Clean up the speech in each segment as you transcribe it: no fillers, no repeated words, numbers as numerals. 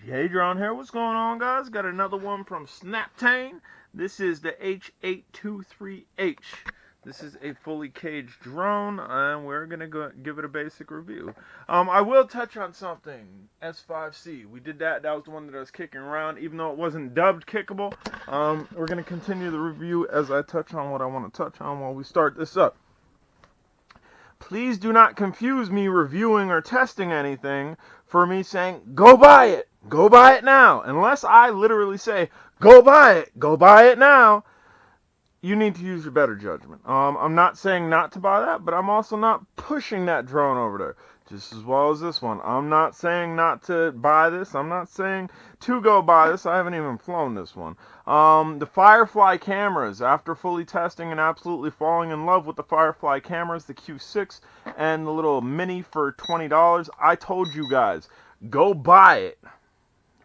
Hey, drone here. What's going on, guys? Got another one from SNAPTAIN. This is the H823H. This is a fully caged drone, and we're gonna go give it a basic review. I will touch on something. S5C. We did that. That was the one that I was kicking around, even though it wasn't dubbed kickable. We're gonna continue the review as I touch on what I want to touch on while we start this up. Please do not confuse me reviewing or testing anything for me saying, go buy it. Go buy it now. Unless I literally say, go buy it now, you need to use your better judgment. I'm not saying not to buy that, but I'm also not pushing that drone over there. Just as well as this one. I'm not saying not to buy this. I'm not saying to go buy this. I haven't even flown this one. The Firefly cameras, after fully testing and absolutely falling in love with the Firefly cameras, the Q6 and the little Mini for $20, I told you guys, go buy it.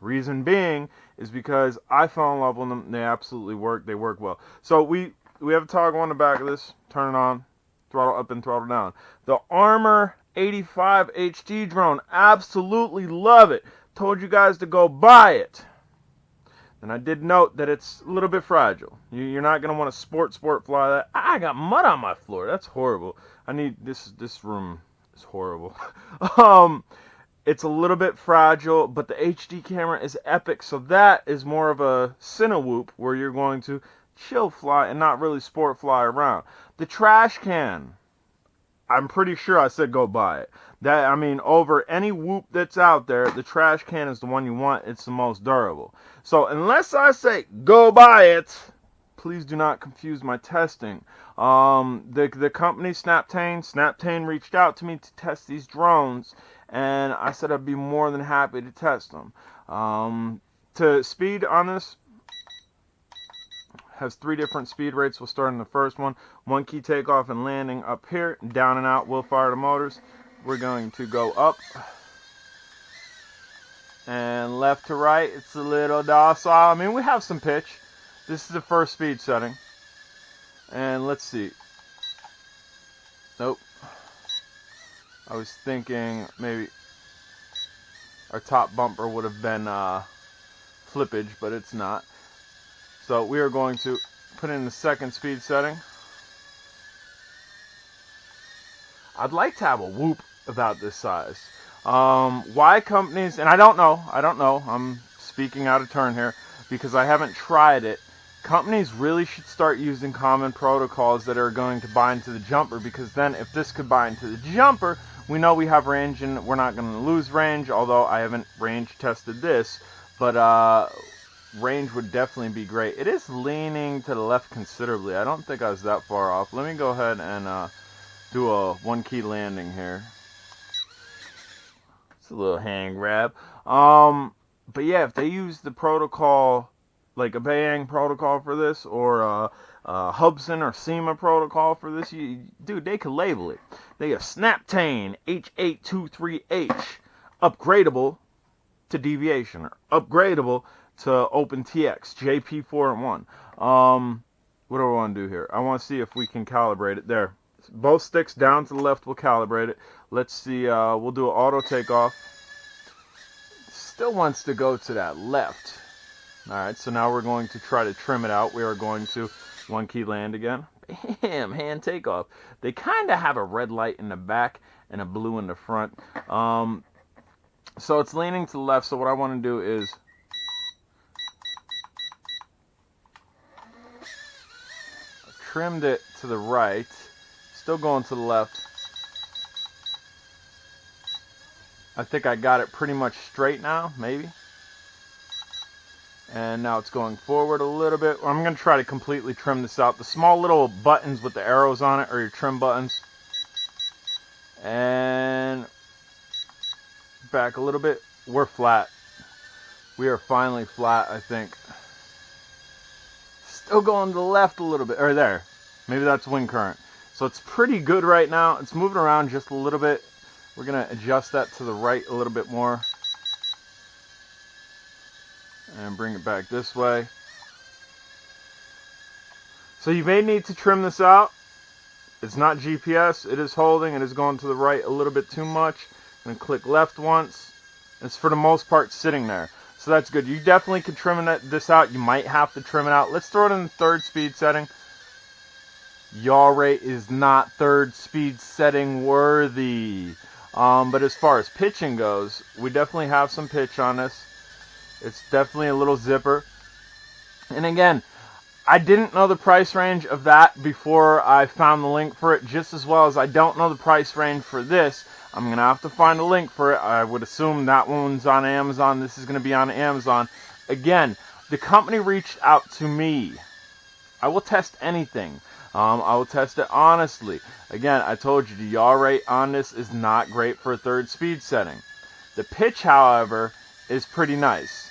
Reason being is because I fell in love with them. They absolutely work. They work well. So we have a toggle on the back of this. Turn it on. Throttle up and throttle down. The Armor 85 HD drone. Absolutely love it. Told you guys to go buy it. And I did note that it's a little bit fragile. You're not going to want to sport fly that. I got mud on my floor. That's horrible. I need this room is horrible. It's a little bit fragile, but the HD camera is epic, so that is more of a Cinewhoop where you're going to chill fly and not really sport fly around. The trash can, I'm pretty sure I said go buy it. That, I mean, over any whoop that's out there, the trash can is the one you want. It's the most durable. So unless I say go buy it, please do not confuse my testing. The company SNAPTAIN reached out to me to test these drones, and I said I'd be more than happy to test them. To speed on this, has 3 different speed rates. We'll start in the first one. 1 key takeoff and landing up here. Down and out, we'll fire the motors. We're going to go up. And left to right, it's a little docile. I mean, we have some pitch. This is the first speed setting. And let's see. Nope. I was thinking maybe our top bumper would have been flippage, but it's not. So we are going to put in the second speed setting. I'd like to have a whoop about this size. Why companies, and I don't know, I'm speaking out of turn here because I haven't tried it. Companies really should start using common protocols that are going to bind to the jumper, because then if this could bind to the jumper, we know we have range and we're not going to lose range, although I haven't range tested this, but range would definitely be great. It is leaning to the left considerably. I don't think I was that far off. Let me go ahead and do a 1 key landing here. It's a little hand grab. But yeah, if they use the protocol, like a Bayang protocol for this, or a Hubsan or SEMA protocol for this, dude, they could label it. They have SNAPTAIN H823H, upgradable to deviation, or upgradable to OpenTX, JP4 and 1. What do I want to do here? I want to see if we can calibrate it. There. Both sticks down to the left will calibrate it. Let's see, we'll do an auto takeoff. Still wants to go to that left. Alright, so now we're going to try to trim it out. We are going to 1 key land again. Bam, hand takeoff. They kind of have a red light in the back and a blue in the front. So it's leaning to the left, so what I want to do is I've trimmed it to the right. Still going to the left. I think I got it pretty much straight now, maybe. And now it's going forward a little bit. I'm going to try to completely trim this out. The small little buttons with the arrows on it are your trim buttons. And back a little bit. We're flat. We are finally flat, I think. Still going to the left a little bit. Or there. Maybe that's wind current. So it's pretty good right now. It's moving around just a little bit. We're going to adjust that to the right a little bit more. And bring it back this way. So you may need to trim this out. It's not GPS. It is holding. It is going to the right a little bit too much. I'm going to click left once. It's for the most part sitting there. So that's good. You definitely can trim this out. You might have to trim it out. Let's throw it in the 3rd speed setting. Yaw rate is not 3rd speed setting worthy. But as far as pitching goes, we definitely have some pitch on this. It's definitely a little zipper. And again, I didn't know the price range of that before I found the link for it, just as well as I don't know the price range for this. I'm going to have to find a link for it. I would assume that one's on Amazon. This is going to be on Amazon. Again, the company reached out to me. I will test anything. I will test it honestly. Again, I told you the yaw rate on this is not great for a 3rd speed setting. The pitch, however, is pretty nice.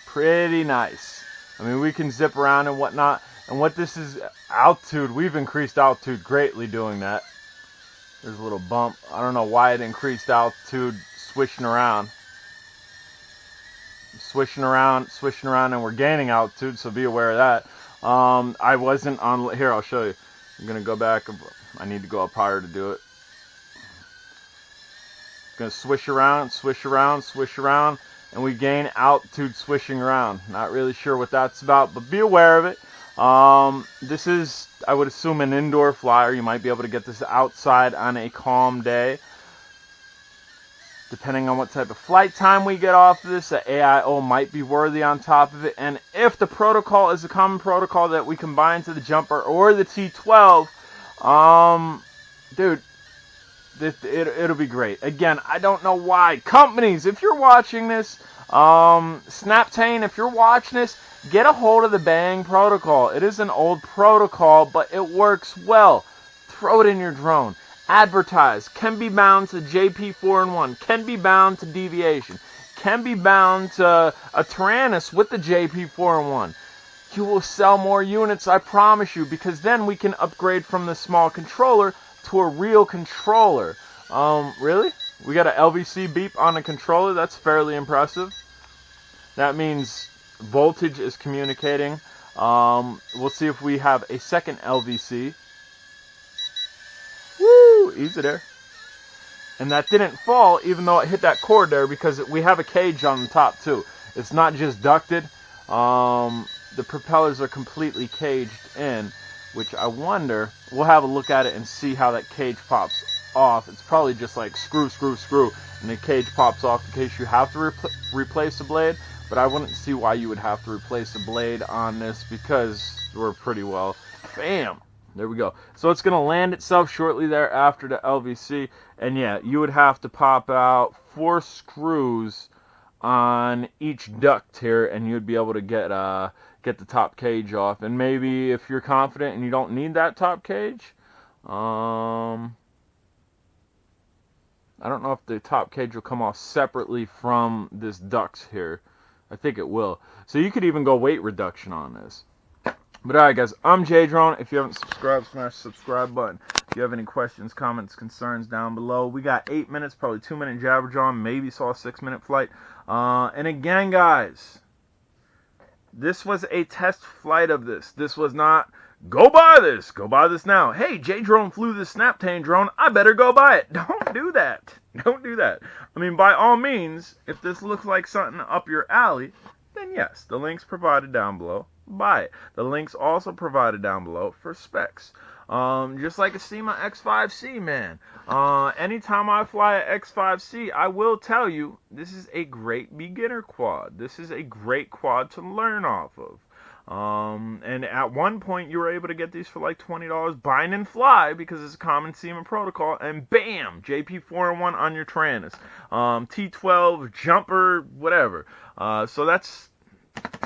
Pretty nice. I mean, we can zip around and whatnot. And what this is, altitude, we've increased altitude greatly doing that. There's a little bump. I don't know why it increased altitude swishing around. Swishing around, and we're gaining altitude, so be aware of that. I wasn't on, here, I'll show you. I'm going to go back. I need to go up higher to do it. Going to swish around, and we gain altitude swishing around. Not really sure what that's about, but be aware of it. This is, I would assume, an indoor flyer. You might be able to get this outside on a calm day. Depending on what type of flight time we get off of this, the AIO might be worthy on top of it. And if the protocol is a common protocol that we combine to the jumper or the T12, dude, it'll be great. Again, I don't know why. Companies, if you're watching this, SNAPTAIN, if you're watching this, get a hold of the Bang protocol. It is an old protocol, but it works well. Throw it in your drone. Advertise. Can be bound to JP4-1. Can be bound to deviation. Can be bound to a Tyrannus with the JP4-1. You will sell more units, I promise you, because then we can upgrade from the small controller to a real controller. Really? We got an LVC beep on the controller? That's fairly impressive. That means voltage is communicating. We'll see if we have a second LVC. Woo! Easy there. And that didn't fall, even though it hit that cord there, because we have a cage on the top, too. It's not just ducted. The propellers are completely caged in, which I wonder, we'll have a look at it and see how that cage pops off. It's probably just like screw, and the cage pops off in case you have to replace a blade, but I wouldn't see why you would have to replace a blade on this because we're pretty well, bam, there we go. So it's going to land itself shortly there after the LVC, and yeah, you would have to pop out 4 screws on each duct here, and you'd be able to get the top cage off. And maybe if you're confident and you don't need that top cage, I don't know if the top cage will come off separately from this duct here. I think it will. So you could even go weight reduction on this. But alright guys, I'm J-Drone. If you haven't subscribed, smash the subscribe button. If you have any questions, comments, concerns down below. We got 8 minutes, probably 2-minute jabberjaw, maybe saw a 6-minute flight. And again guys, this was a test flight of this. This was not, go buy this now. Hey, J-Drone flew this SNAPTAIN drone, I better go buy it. Don't do that. Don't do that. I mean, by all means, if this looks like something up your alley, then yes, the link's provided down below. Buy it. The link's also provided down below for specs. Just like a SEMA X5C, man. Anytime I fly a X5C, I will tell you, this is a great beginner quad. This is a great quad to learn off of. And at one point, you were able to get these for like $20, bind and fly, because it's a common SEMA protocol, and bam, JP4-1 on your Tyrannus. T12, jumper, whatever. So that's,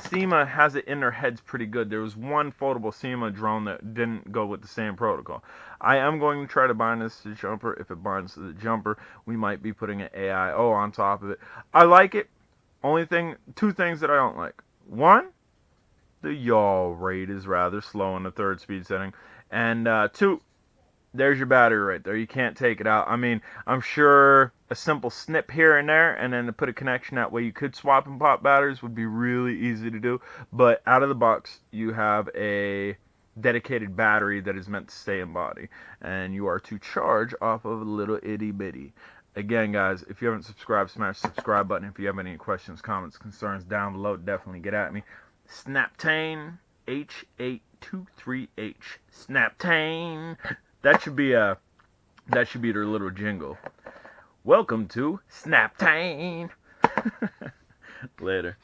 SEMA has it in their heads pretty good. There was one foldable SEMA drone that didn't go with the same protocol. I am going to try to bind this to the jumper. If it binds to the jumper, we might be putting an AIO on top of it. I like it. Only thing, 2 things that I don't like. 1, the yaw rate is rather slow in the 3rd speed setting. And 2, there's your battery right there. You can't take it out. I mean, I'm sure a simple snip here and there, and then to put a connection that way you could swap and pop batteries would be really easy to do. But out of the box, you have a dedicated battery that is meant to stay in body, and you are to charge off of a little itty bitty. Again, guys, if you haven't subscribed, smash the subscribe button. If you have any questions, comments, concerns down below, definitely get at me. SNAPTAIN H823H. SNAPTAIN. That should be their little jingle. Welcome to SNAPTAIN. Later.